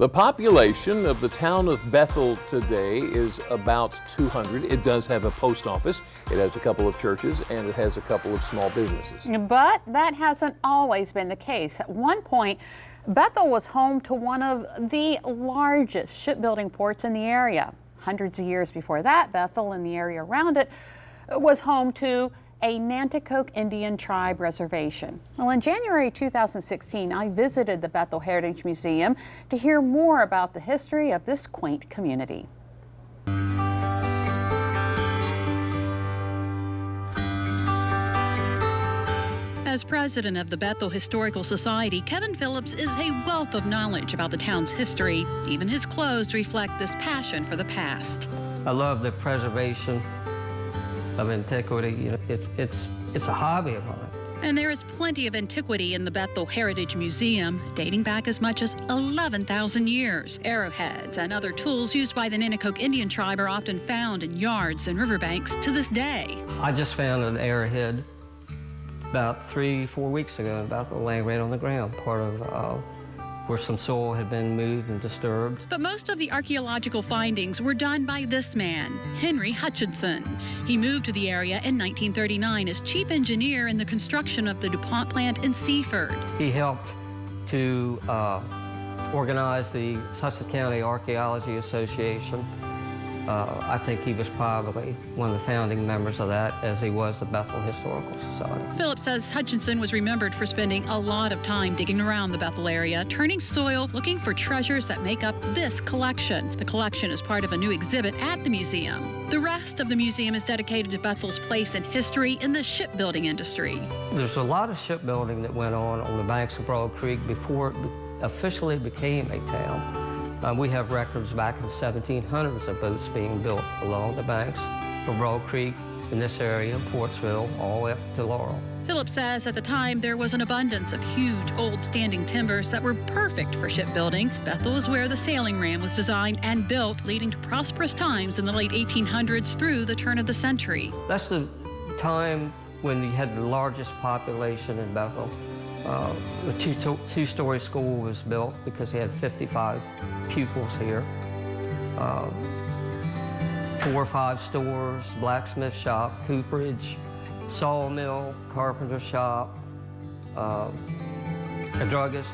The population of the town of Bethel today is about 200. It does have a post office, it has a couple of churches, and it has a couple of small businesses. But that hasn't always been the case. At one point, Bethel was home to one of the largest shipbuilding ports in the area. Hundreds of years before that, Bethel and the area around it was home to a Nanticoke Indian tribe reservation. Well, in January 2016, I visited the Bethel Heritage Museum to hear more about the history of this quaint community. As president of the Bethel Historical Society, Kevin Phillips is a wealth of knowledge about the town's history. Even his clothes reflect this passion for the past. I love the preservation of antiquity. You know, it's a hobby of mine. And there is plenty of antiquity in the Bethel Heritage Museum, dating back as much as 11,000 years. Arrowheads and other tools used by the Nanticoke Indian tribe are often found in yards and riverbanks to this day. I just found an arrowhead about 3-4 weeks ago in Bethel, laying right on the ground, part of where some soil had been moved and disturbed. But most of the archaeological findings were done by this man, Henry Hutchinson. He moved to the area in 1939 as chief engineer in the construction of the DuPont plant in Seaford. He helped to organize the Sussex County Archaeology Association. I think he was probably one of the founding members of that, as he was the Bethel Historical Society. Phillips says Hutchinson was remembered for spending a lot of time digging around the Bethel area, turning soil, looking for treasures that make up this collection. The collection is part of a new exhibit at the museum. The rest of the museum is dedicated to Bethel's place in history in the shipbuilding industry. There's a lot of shipbuilding that went on the banks of Broad Creek before it officially became a town. We have records back in the 1700s of boats being built along the banks of Broad Creek in this area, Portsville, all the way up to Laurel. Phillips says at the time there was an abundance of huge old standing timbers that were perfect for shipbuilding. Bethel is where the sailing ram was designed and built, leading to prosperous times in the late 1800s through the turn of the century. That's the time when you had the largest population in Bethel. The two-story school was built because he had 55 pupils here. 4 or 5 stores, blacksmith shop, cooperage, sawmill, carpenter shop, a druggist.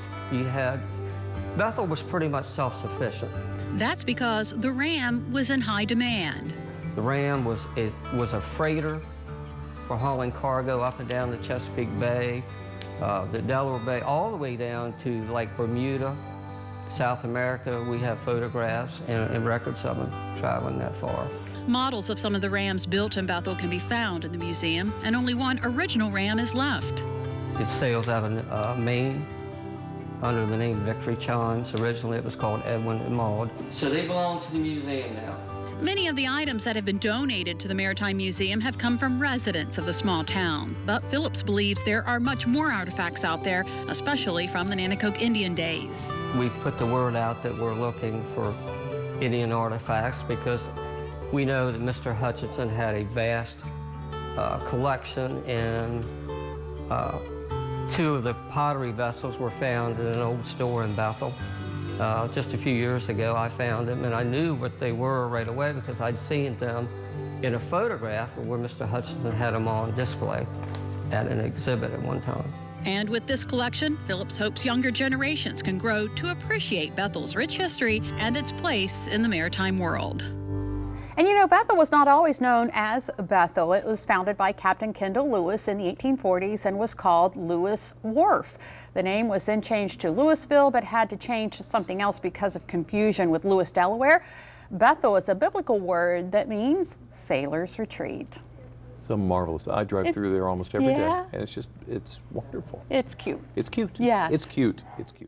Bethel was pretty much self-sufficient. That's because the ram was in high demand. The ram was a freighter for hauling cargo up and down the Chesapeake Bay, the Delaware Bay, all the way down to like Bermuda, South America. We have photographs and records of them traveling that far. Models of some of the rams built in Bethel can be found in the museum, and only one original ram is left. It sails out of Maine under the name Victory Chimes. Originally it was called Edwin and Maud. So they belong to the museum now. Many of the items that have been donated to the Maritime Museum have come from residents of the small town. But Phillips believes there are much more artifacts out there, especially from the Nanticoke Indian days. We've put the word out that we're looking for Indian artifacts because we know that Mr. Hutchinson had a vast collection, and 2 of the pottery vessels were found in an old store in Bethel. Just a few years ago, I found them, and I knew what they were right away because I'd seen them in a photograph where Mr. Hutchinson had them on display at an exhibit at one time. And with this collection, Phillips hopes younger generations can grow to appreciate Bethel's rich history and its place in the maritime world. And you know, Bethel was not always known as Bethel. It was founded by Captain Kendall Lewis in the 1840s and was called Lewis Wharf. The name was then changed to Louisville, but had to change to something else because of confusion with Lewis, Delaware. Bethel is a biblical word that means sailor's retreat. So marvelous. I drive through there almost every day, and it's wonderful. It's cute. It's cute. Yes. It's cute. It's cute.